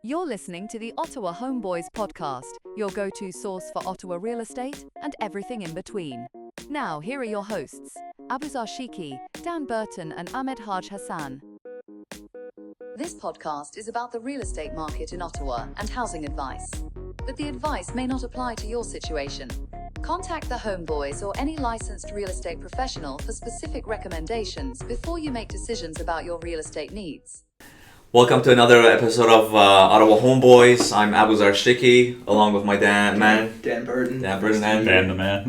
You're listening to the Ottawa Homeboys podcast, your go-to source for Ottawa real estate and everything in between. Now, here are your hosts, Aboozar Sheikhi, Burton, and Ahmad Hassan. This podcast is about the real estate market in Ottawa and housing advice. But the advice may not apply to your situation. Contact the Homeboys or any licensed real estate professional for specific recommendations before you make decisions about your real estate needs. Welcome to another episode of Ottawa Homeboys. I'm Aboozar Sheikhi, along with my Dan Burton. Dan the man.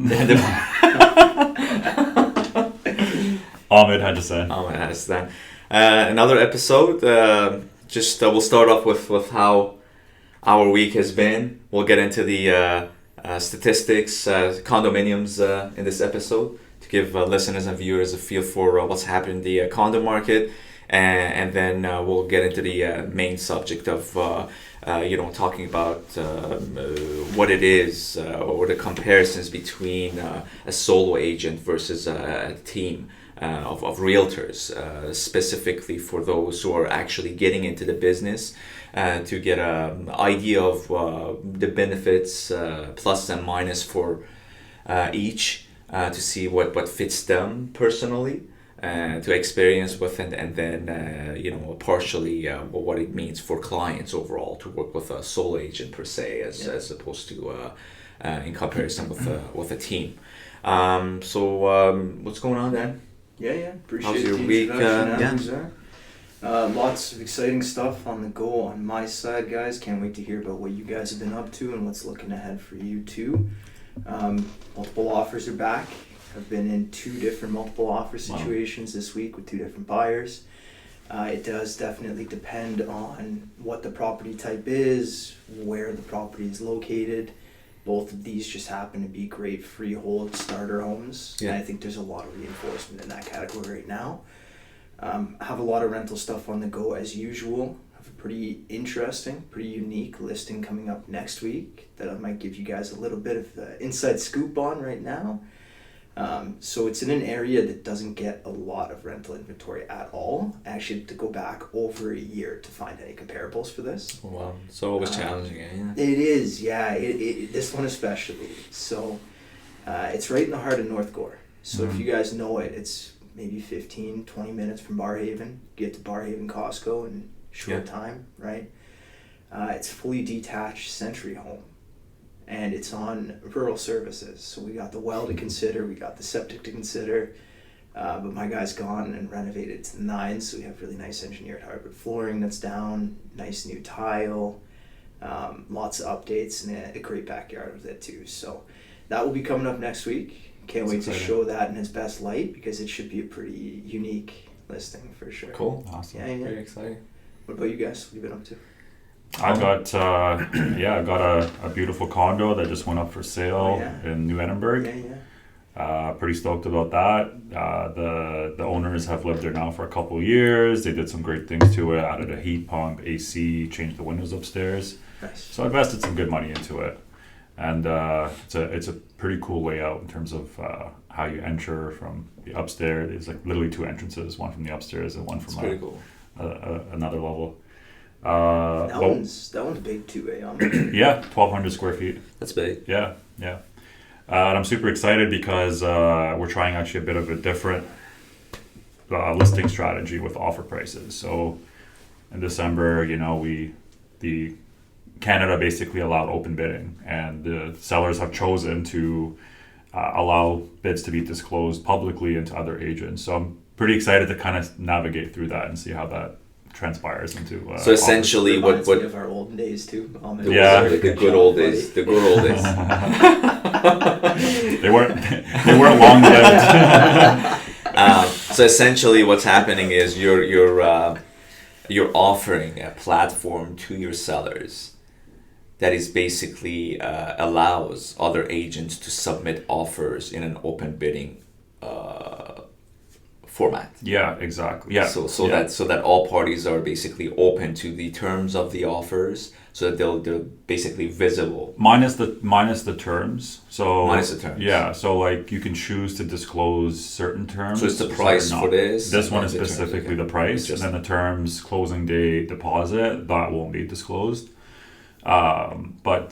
Ahmad Hassan. Another episode. We'll start off with how our week has been. We'll get into the statistics, condominiums in this episode to give listeners and viewers a feel for what's happening in the condo market. And then we'll get into the main subject of, talking about what it is or the comparisons between a solo agent versus a team of realtors, specifically for those who are actually getting into the business to get an idea of the benefits, plus and minus for each, to see what fits them personally. To experience with and then partially what it means for clients overall to work with a solo agent per se as opposed to in comparison with a team. What's going on, Dan? Yeah. Appreciate How's your the week? introduction, lots of exciting stuff on the go on my side, guys. Can't wait to hear about what you guys have been up to and what's looking ahead for you too. Multiple offers are back. I've been in two different multiple offer situations this week with two different buyers. It does definitely depend on what the property type is, where the property is located. Both of these just happen to be great freehold starter homes. Yeah. And I think there's a lot of reinforcement in that category right now. I have a lot of rental stuff on the go as usual. I have a pretty interesting, pretty unique listing coming up next week that I might give you guys a little bit of inside scoop on right now. So it's in an area that doesn't get a lot of rental inventory at all. I actually had to go back over a year to find any comparables for this. Oh, wow. So always challenging, yeah. It is, yeah. This one especially. So it's right in the heart of North Gore. So if you guys know it, it's maybe 15, 20 minutes from Barrhaven. Get to Barrhaven Costco in short time, right? It's fully detached Century home. And it's on rural services. So we got the well to consider, we got the septic to consider, but my guy's gone and renovated to the nines, so we have really nice engineered hardwood flooring that's down, nice new tile, lots of updates, and a great backyard with it too. So that will be coming up next week. Can't wait to show that in its best light because it should be a pretty unique listing for sure. Cool. Awesome. Yeah. Very exciting. What about you guys? What have you been up to? I got a beautiful condo that just went up for sale in New Edinburgh. Pretty stoked about that. The owners have lived there now for a couple of years. They did some great things to it, added a heat pump, AC, changed the windows upstairs. Nice. So I invested some good money into it. And it's a pretty cool layout in terms of how you enter from the upstairs. There's like literally two entrances, one from the upstairs and one from another level. That one's big too, yeah, 1,200 square feet. That's big. Yeah. And I'm super excited because we're trying actually a bit of a different listing strategy with offer prices. So in December, the Canada basically allowed open bidding, and the sellers have chosen to allow bids to be disclosed publicly into other agents. So I'm pretty excited to kind of navigate through that and see how that transpires into so essentially what of our olden days too. The good old days. The good old days. they weren't long lived. So essentially what's happening is you're offering a platform to your sellers that is basically allows other agents to submit offers in an open bidding format. Yeah, exactly. Yeah. So yeah. that all parties are basically open to the terms of the offers, so that they're basically visible. Minus the terms. So Minus the terms. Yeah. So like you can choose to disclose certain terms. So it's the price for this. This one and is the terms, specifically okay. the price, and then the terms, closing day, deposit, that won't be disclosed. But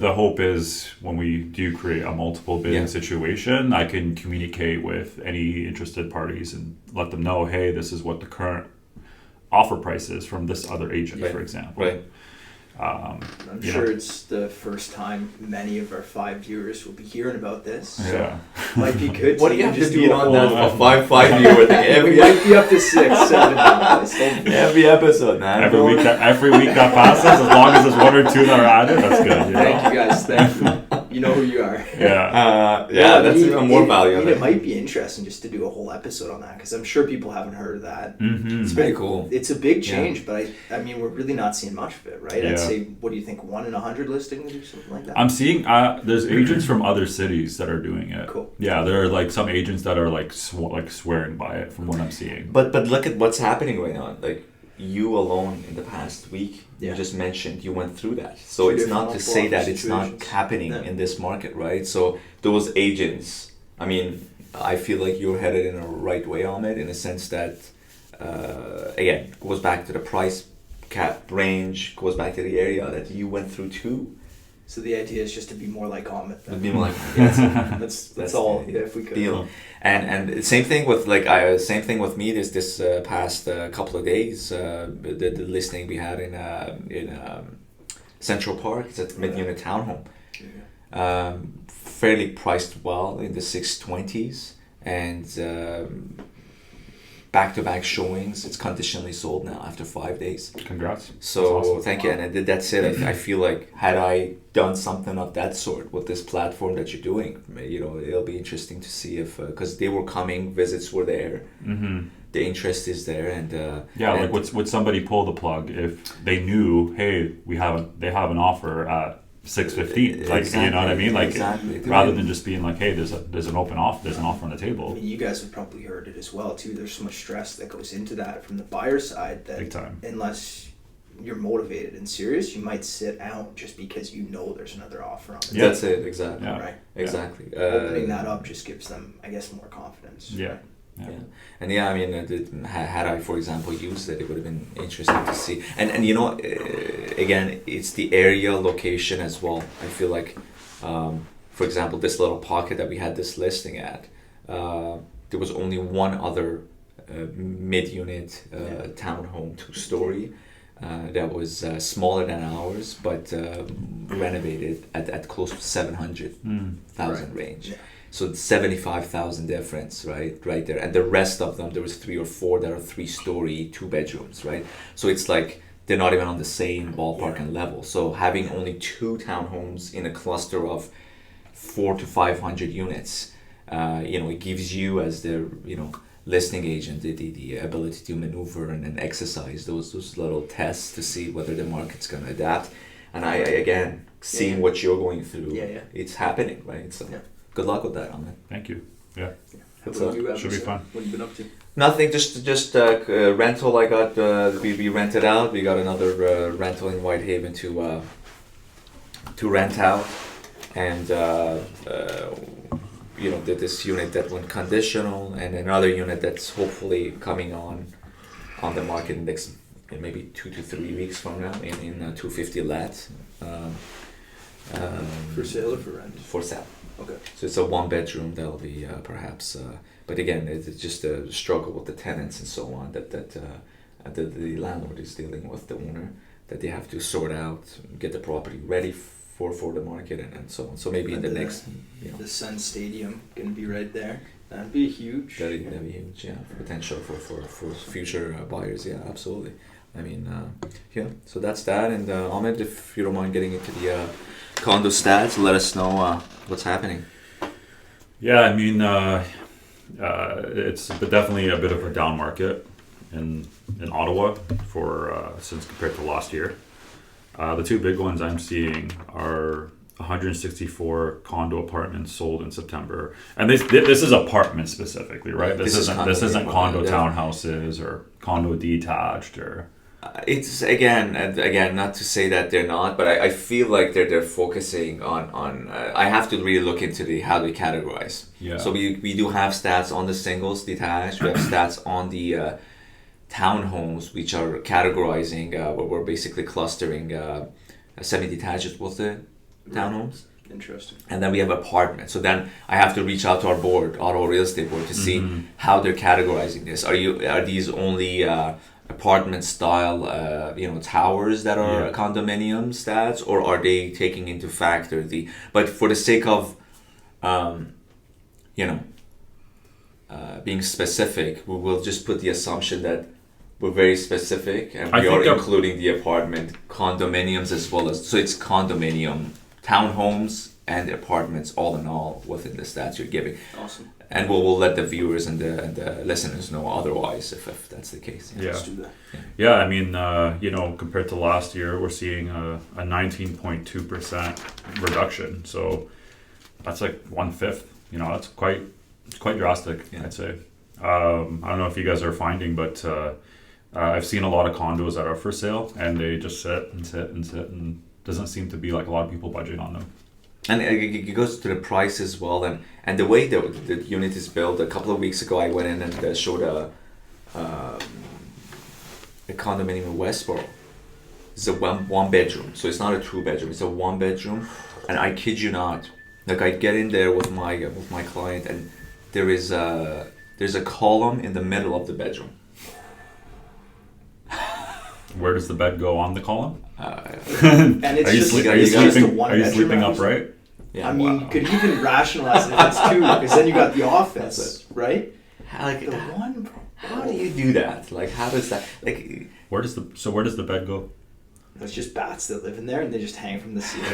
the hope is when we do create a multiple bidding situation, I can communicate with any interested parties and let them know, hey, this is what the current offer price is from this other agent, for example. Right. I'm sure it's the first time many of our 5 viewers will be hearing about this. So Yeah. might be good. What to do you have just to be do a on whole- that for 5 viewer thing? We might be up to 6, 7 now. guys. Every episode, man. Every week that passes, as long as there's one or two that are added, that's good. You know? Thank you guys. Thank you. You know who you are. Yeah. That's even more value. It might be interesting just to do a whole episode on that because I'm sure people haven't heard of that. Mm-hmm. It's pretty cool. It's a big change, but I mean, we're really not seeing much of it, right? Yeah. I'd say, what do you think, 1 in 100 listings or something like that? I'm seeing there's agents from other cities that are doing it. Cool. Yeah, there are like some agents that are like swearing by it from what I'm seeing. But look at what's happening right now. Like you alone in the past week, you just mentioned you went through that. So Two it's different not to say that it's not situations. happening No. in this market, right? So those agents, I mean, I feel like you're headed in a right way, Ahmed, in a sense that, again, goes back to the price cap range, goes back to the area that you went through too. So the idea is just to be more like Ahmed. It'd be like, yeah, That's all. the Yeah, if we could. deal. And same thing with same thing with me. This past couple of days, the listing we had in Central Park. It's a mid-unit townhome, fairly priced well in the 620s, and back-to-back showings. It's conditionally sold now after 5 days. Congrats. So That's awesome. thank you. And that's it. I feel like had I done something of that sort with this platform that you're doing, it'll be interesting to see if because they were coming, visits were there, the interest is there, and like would somebody pull the plug if they knew, hey, they have an offer at 6:15, like Exactly, you know what I mean, like exactly. rather than just being like, hey, there's an open offer, there's an offer on the I table. mean, you guys have probably heard it as well too. There's so much stress that goes into that from the buyer side that Big time. unless you're motivated and serious, you might sit out just because you know there's another offer on the Yeah. that's it. Exactly. Yeah. right? Exactly. Opening that up just gives them, I guess, more confidence. Yeah. Yeah. And I mean, had I, for example, used it, it would have been interesting to see. And again, it's the area location as well. I feel like, for example, this little pocket that we had this listing at, there was only one other mid-unit townhome, 2-story, that was smaller than ours, but renovated at close to 700,000 range. Yeah. So 75,000 difference, right there. And the rest of them, there was 3 or 4 that are 3-story, 2 bedrooms, right? So it's like they're not even on the same ballpark and level. So having only 2 townhomes in a cluster of 400 to 500 units, it gives you as the listing agent the ability to maneuver and exercise those little tests to see whether the market's going to adapt. And I again seeing what you're going through, it's happening, right? So. Good luck with that, Ahmed. Thank you. Yeah. How about you, should be Aboozar? fun. What have you been up to? Nothing, just rental. I got we rented out. We got another rental in Whitehaven to rent out, and did this unit that went conditional, and another unit that's hopefully coming on the market in next maybe 2 to 3 weeks from now in 250 lat. For sale or for rent? For sale. Okay. So it's a 1-bedroom that'll be perhaps, but again, it's just a struggle with the tenants and so on that the landlord is dealing with, the owner, that they have to sort out, get the property ready for the market and so on. So maybe in the next, The Sun Stadium gonna be right there. That'd be huge. that'd be huge, yeah, potential for future buyers, yeah, absolutely. I mean, so that's that. And Ahmed, if you don't mind getting into the condo stats, let us know what's happening. Yeah, I mean, it's definitely a bit of a down market in Ottawa for since compared to last year. The 2 big ones I'm seeing are 164 condo apartments sold in September, and this is apartment specifically, right? This isn't condo townhouses or condo detached or. It's again, not to say that they're not, but I feel like they're focusing on. I have to really look into how they categorize. Yeah. So we do have stats on the singles detached. We have stats on the townhomes, which are categorizing. We're basically clustering semi-detached with the townhomes. Interesting. And then we have apartments. So then I have to reach out to our board, Ottawa Real Estate Board, to see how they're categorizing this. Are these only apartment style towers that are condominium stats, or are they taking into factor but for the sake of being specific, we will just put the assumption that we're very specific and we are including the apartment condominiums as well as, so it's condominium townhomes and apartments all in all within the stats you're giving. Awesome. And we'll let the viewers and the listeners know otherwise if that's the case. Yeah. Let's do that. Yeah, I mean, compared to last year, we're seeing a 19.2% reduction. So that's like 1/5. That's quite drastic, I'd say. I don't know if you guys are finding, but I've seen a lot of condos that are for sale, and they just sit, and doesn't seem to be like a lot of people budging on them. And it goes to the price as well, and the way the unit is built. A couple of weeks ago, I went in and showed a condominium in Westboro. It's a one bedroom, so it's not a 2-bedroom. It's a 1-bedroom, and I kid you not, like I get in there with my client, and there's a column in the middle of the bedroom. Where does the bed go on the column? And it's are you sleeping upright? Yeah, I mean, you could even rationalize it if it's 2, because then you got the office, right? How do you do that? Like, how does that, like? Where does the bed go? There's just bats that live in there, and they just hang from the ceiling.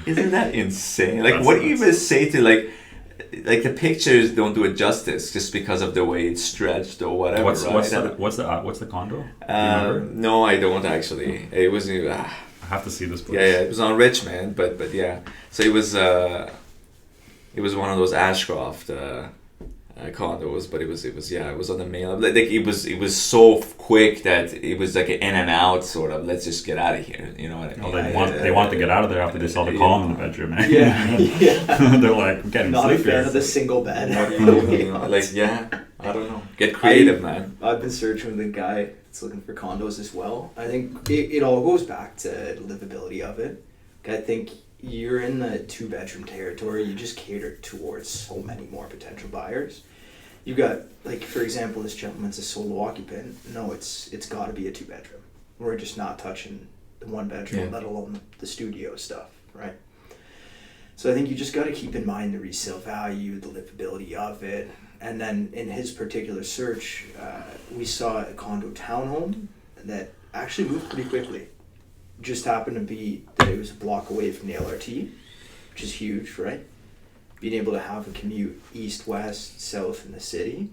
Isn't that insane? Like, what do you even say to like the pictures don't do it justice just because of the way it's stretched or whatever. What's the condo? No, I don't actually. It was. I have to see this place. Yeah, it was on Richmond, but yeah. So it was one of those Ashcroft condos, but it was on the mail. Like it was so quick that it was like an in and out sort of. Let's just get out of here. You know what I mean? They want to get out of there after they saw the column in the bedroom. Eh? Yeah. They're like, I'm getting not sleepy. a fan of the single bed. I don't know. Get creative, man. I've been searching with a guy that's looking for condos as well. I think it all goes back to the livability of it. I think you're in the 2-bedroom territory. You just cater towards so many more potential buyers. You got, like, for example, this gentleman's a solo occupant. No, it's got to be a 2-bedroom. We're just not touching the 1-bedroom, let alone the studio stuff, right? So I think you just got to keep in mind the resale value, the livability of it. And then in his particular search, we saw a condo townhome that actually moved pretty quickly. Just happened to be that it was a block away from the LRT, which is huge, right? Being able to have a commute east, west, south in the city,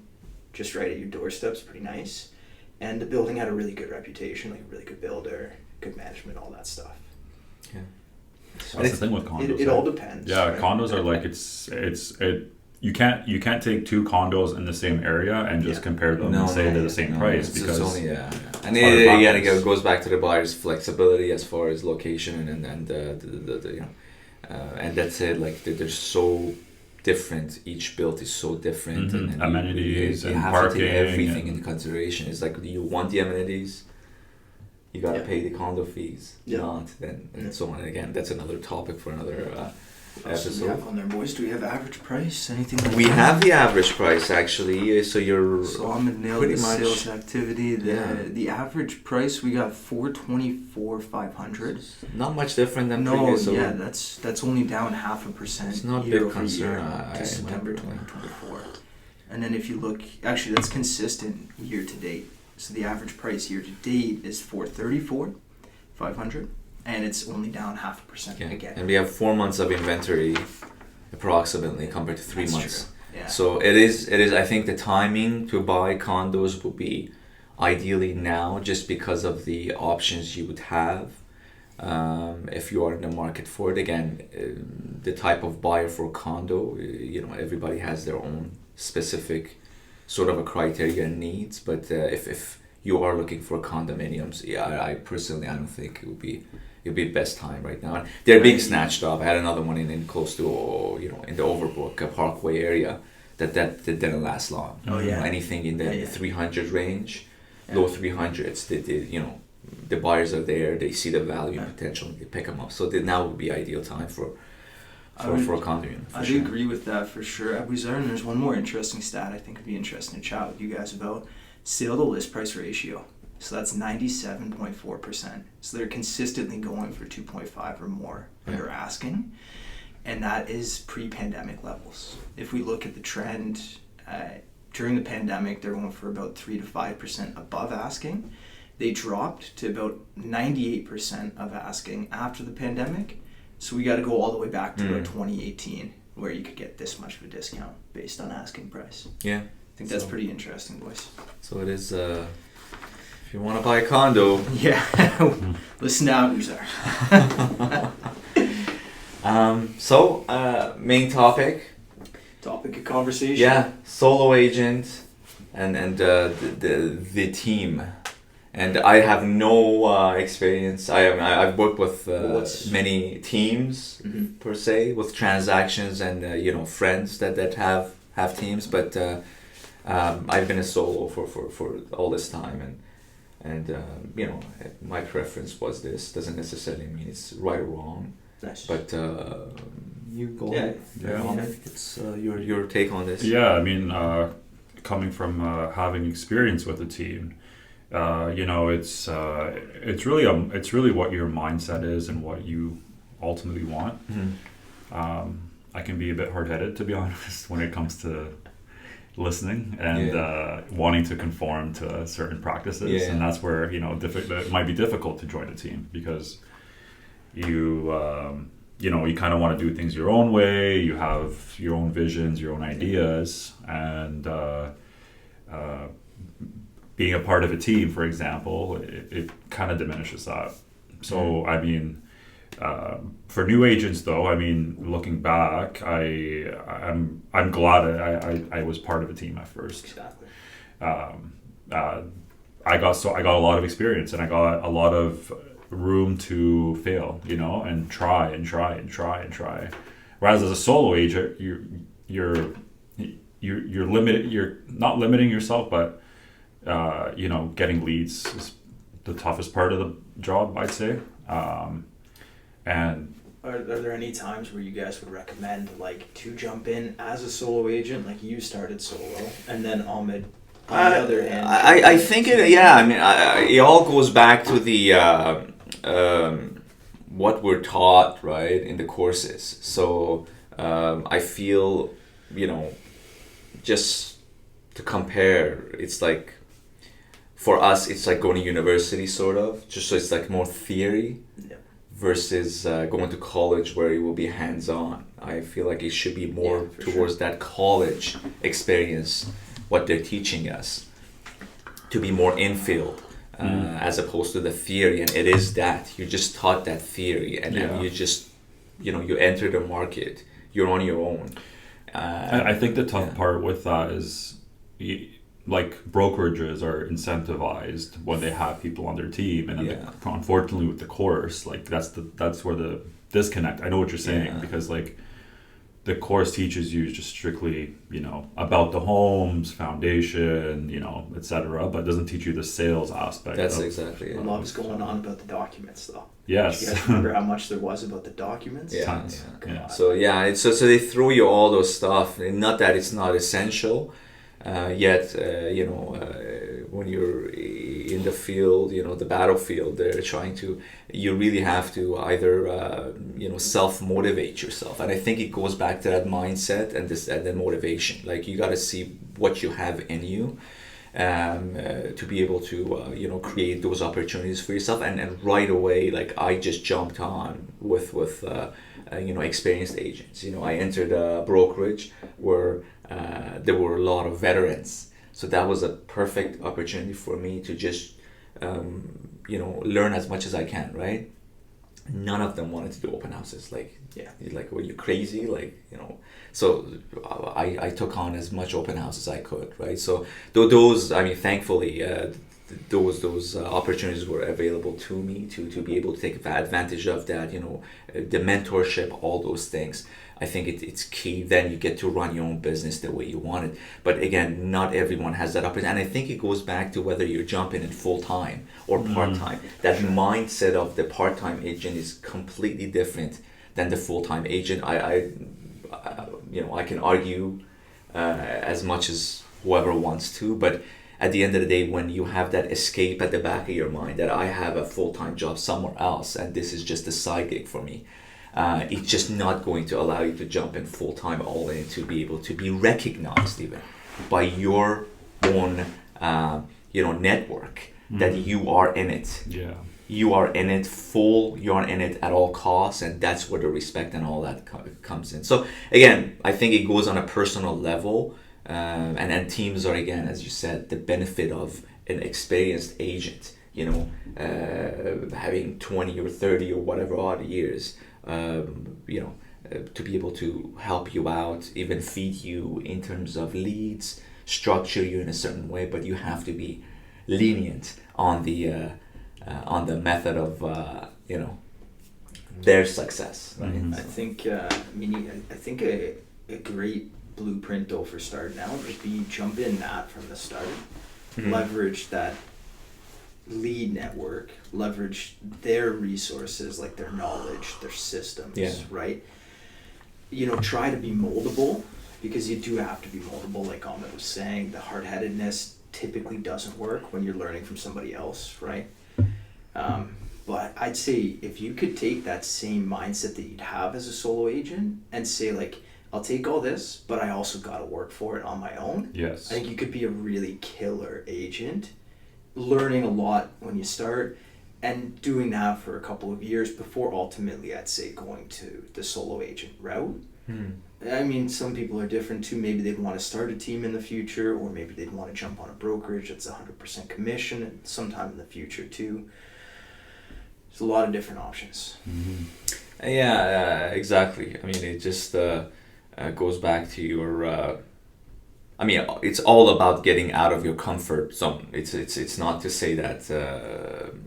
just right at your doorstep is pretty nice. And the building had a really good reputation, like a really good builder, good management, all that stuff. Yeah. That's the thing with condos. It all depends. Yeah, right? condos are like you can't take 2 condos in the same area and just compare them and say they're the same price because it's only, and it goes back to the buyer's flexibility as far as location and and that's it. Like they're so different. Each build is so different, and amenities you and have parking to take everything into consideration. It's like, do you want the amenities? You gotta pay the condo fees. Not then, and so on. And again, that's another topic for another episode. Do we have on there, boys? Do we have average price? Anything like we that? have the average price actually. So Ahmad nailed the sales activity. The average price we got $424,500. Not much different than previous. So that's only down 0.5%. It's not year big over concern. year to September 2024. And then if you look, actually that's consistent year to date. So the average price year to date is $434,500, and it's only down 0.5% again. And we have 4 months of inventory, approximately, compared to 3 months. True. Yeah. So it is. I think the timing to buy condos would be ideally now, just because of the options you would have. if you are in the market for it. Again, the type of buyer for condo, everybody has their own specific sort of a criteria and needs. But if you are looking for condominiums, I personally, I don't think it would be the best time right now. They're being snatched up. I had another one in close to in the Overbrook Parkway area that didn't last long. Oh yeah. Anything in the 300 range, low 300s. The buyers are there. They see the value and potential. They pick them up. So now would be ideal time for a condominium. I do agree with that for sure. Aboozar, and there's one more interesting stat I think would be interesting to chat with you guys about: sale to list price ratio. So that's 97.4%. So they're consistently going for 2.5 or more under asking, and that is pre-pandemic levels. If we look at the trend during the pandemic, they're going for about 3 to 5% above asking. They dropped to about 98% of asking after the pandemic. So we got to go all the way back to about 2018, where you could get this much of a discount based on asking price. Yeah, I think that's pretty interesting, boys. So it is. If you want to buy a condo, yeah, listen to Aboozar. Main topic of conversation. Yeah, solo agent and the team. And I have no experience. I've worked with many teams per se, with transactions and friends that have teams, but I've been a solo for all this time, and my preference was this. Doesn't necessarily mean it's right or wrong. Nice. But you go. Yeah. Ahmed, it's your take on this. Yeah, I mean, coming from having experience with a team, it's really what your mindset is and what you ultimately want. I can be a bit hard-headed, to be honest, when it comes to listening and wanting to conform to certain practices, and that's where it might be difficult to join a team, because you kind of want to do things your own way. You have your own visions, your own ideas, and being a part of a team, for example, it kind of diminishes that. So I mean, for new agents though, I mean, looking back, I'm glad I was part of a team at first. Exactly. I got a lot of experience, and I got a lot of room to fail, and try. Whereas as a solo agent, you're limited. You're not limiting yourself, but getting leads is the toughest part of the job, I'd say. And are there any times where you guys would recommend to jump in as a solo agent, like you started solo, and then Ahmad on the other hand? I think it all goes back to the what we're taught, right, in the courses. So I feel, just to compare, it's like, for us, it's like going to university, sort of, just so it's like more theory versus going to college, where it will be hands-on. I feel like it should be more towards that college experience, what they're teaching us, to be more in-field, as opposed to the theory. And it is that. You just taught that theory, and then you just, you enter the market. You're on your own. I think the tough part with that is, brokerages are incentivized when they have people on their team, and then unfortunately with the course, that's where the disconnect. I know what you're saying, because the course teaches you just strictly about the homes, foundation, etc., but doesn't teach you the sales aspect. That's exactly it. A lot was going on about the documents, though. Yes. Do you guys remember how much there was about the documents? Tons. So so they throw you all those stuff. Not that it's not essential. Yet, when you're in the field, the battlefield, they're trying to, you really have to either, self-motivate yourself. And I think it goes back to that mindset and the motivation. You got to see what you have in you, to be able to, create those opportunities for yourself. And right away, I just jumped on with experienced agents. I entered a brokerage where there were a lot of veterans, so that was a perfect opportunity for me to just learn as much as I can, right? none of them wanted to do open houses. Like, Yeah. like, were you crazy? Like, so I took on as much open house as I could, right? So those, I mean, thankfully, those opportunities were available to me to be able to take advantage of that, the mentorship, all those things. I think it's key. Then you get to run your own business the way you want it. But again, not everyone has that opportunity. And I think it goes back to whether you're jumping in full-time or part-time. That mindset of the part-time agent is completely different than the full-time agent. I can argue as much as whoever wants to, but at the end of the day, when you have that escape at the back of your mind that I have a full-time job somewhere else and this is just a side gig for me, it's just not going to allow you to jump in full-time all in to be able to be recognized even by your own network that you are in it. Yeah. You are in it full, you are in it at all costs, and that's where the respect and all that comes in. So again, I think it goes on a personal level, and teams are, again, as you said, the benefit of an experienced agent, having 20 or 30 or whatever odd years, to be able to help you out, even feed you in terms of leads, structure you in a certain way, but you have to be lenient on the method of their success, right? Mm-hmm. I think I think a great blueprint though for starting out would be jump in that from the start, leverage that lead network, leverage their resources, like their knowledge, their systems, right? Try to be moldable, because you do have to be moldable. Like Ahmad was saying, the hard-headedness typically doesn't work when you're learning from somebody else, right? But I'd say if you could take that same mindset that you'd have as a solo agent and say, like, I'll take all this, but I also got to work for it on my own. Yes. I think you could be a really killer agent, learning a lot when you start and doing that for a couple of years before ultimately, I'd say, going to the solo agent route. I mean, some people are different too. Maybe they'd want to start a team in the future, or maybe they'd want to jump on a brokerage that's 100% commission sometime in the future too. There's a lot of different options. Yeah, exactly. I mean, it just goes back to your. It's all about getting out of your comfort zone. It's not to say that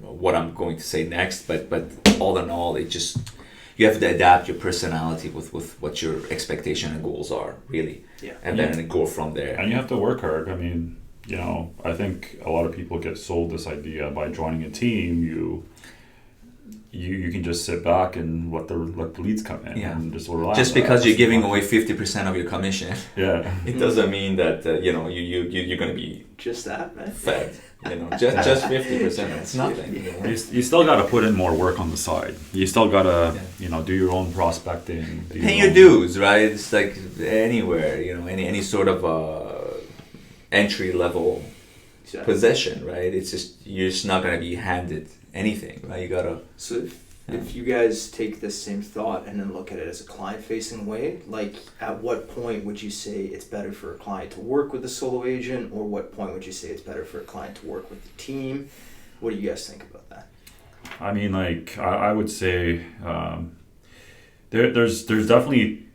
what I'm going to say next, but all in all, it just. You have to adapt your personality with what your expectation and goals are, really. Yeah. And then go from there. And you have to work hard. I mean, I think a lot of people get sold this idea by joining a team. You can just sit back and let the leads come in and just relax. Just because you're giving away 50% of your commission, it doesn't mean that you're going to be just that, man. Fed. Just 50%. It's nothing. You still got to put in more work on the side. You still got to do your own prospecting. Pay your dues, right? It's like anywhere, any sort of entry level position, right? It's just you're just not going to be handed anything, right? You gotta. So if you guys take this same thought and then look at it as a client-facing way, like at what point would you say it's better for a client to work with a solo agent, or what point would you say it's better for a client to work with the team? What do you guys think about that? I mean, like I would say there's definitely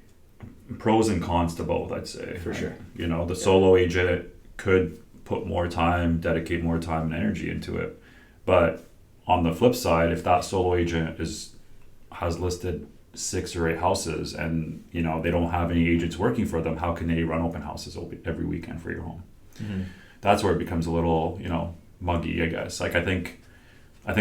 pros and cons to both. I'd say for sure. The solo agent could put more time, dedicate more time and energy into it, but on the flip side, if that solo agent has listed 6 or 8 houses and they don't have any agents working for them, how can they run open houses every weekend for your home? That's where it becomes a little muggy, I guess. Like I think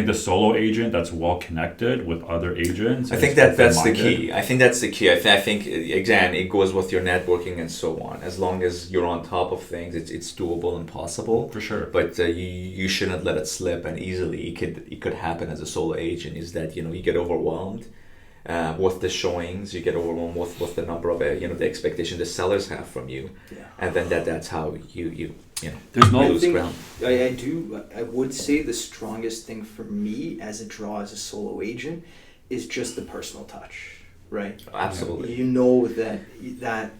the solo agent that's well connected with other agents. I think that's the key. I think that's the key. I think again it goes with your networking and so on. As long as you're on top of things, it's doable and possible for sure. But you shouldn't let it slip. And easily it could happen as a solo agent. Is that you get overwhelmed with the showings, you get overwhelmed with the number of the expectation the sellers have from you, and then that's how you. There's no lose ground. I would say the strongest thing for me as a draw as a solo agent is just the personal touch, right? Absolutely. That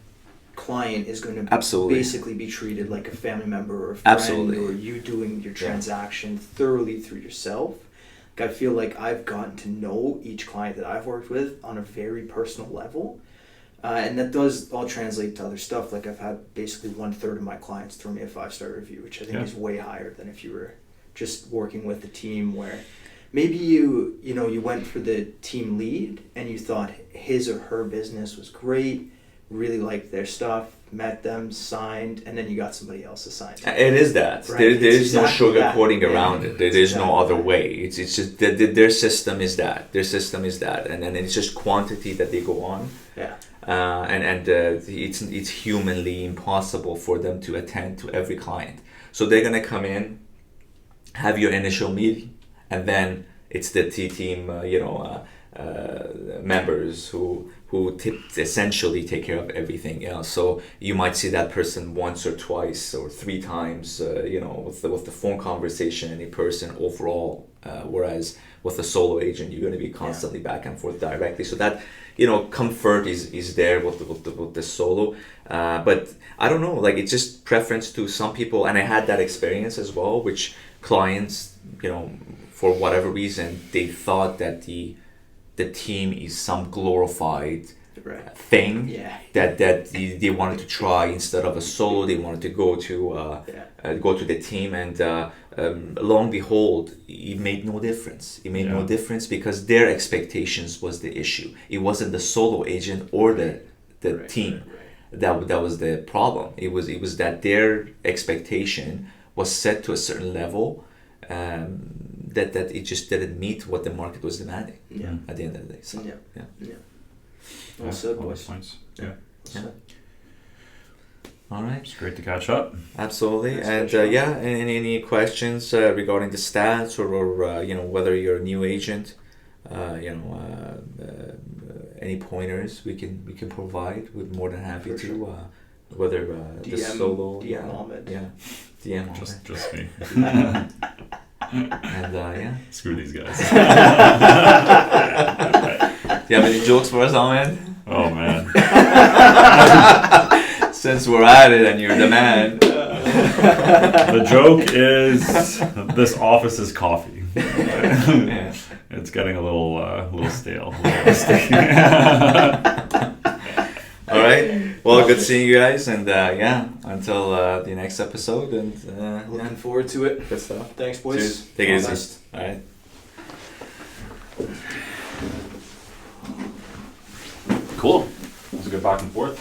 client is going to basically be treated like a family member or a friend, or you doing your transaction thoroughly through yourself. I feel like I've gotten to know each client that I've worked with on a very personal level. And that does all translate to other stuff. Like I've had basically 1/3 of my clients throw me a 5-star review, which I think is way higher than if you were just working with a team where maybe you went for the team lead and you thought his or her business was great, really liked their stuff, met them, signed, and then you got somebody else assigned. It is that. Right. There is Exactly no sugarcoating around it. There is no other that. way. It's just their system is that. Their system is that, and then it's just quantity that they go on. Yeah. It's humanly impossible for them to attend to every client. So they're gonna come in, have your initial meeting, and then it's the team, members who essentially take care of everything else. So you might see that person once or twice or 3 times, with the phone conversation and in person overall. Whereas with a solo agent, you're going to be constantly back and forth directly. So that comfort is there with the solo. But I don't know, like it's just preference to some people, and I had that experience as well, which clients, for whatever reason, they thought that the team is some glorified thing that they wanted to try instead of a solo. They wanted to go to the team, and lo and behold, it made no difference. It made no difference because their expectations was the issue. It wasn't the solo agent or the team. That was the problem. It was that their expectation was set to a certain level. That it just didn't meet what the market was demanding at the end of the day. So, Well said, boys. Points. All right. It's great to catch up. Absolutely. Nice And any questions regarding the stats or whether you're a new agent, any pointers we can provide. We're more than happy to. Whether the solo, DM Ahmad. DM Just me. And Screw these guys. Do you have any jokes for us, Ahmed? Oh man. Since we're at it and you're the man. The joke is this office is coffee. It's getting a little stale. All right. Well, good seeing you guys, and until the next episode, and Looking forward to it. good stuff. Thanks, boys. Cheers. Take it All easy. best. All right. Cool. It was a good back and forth.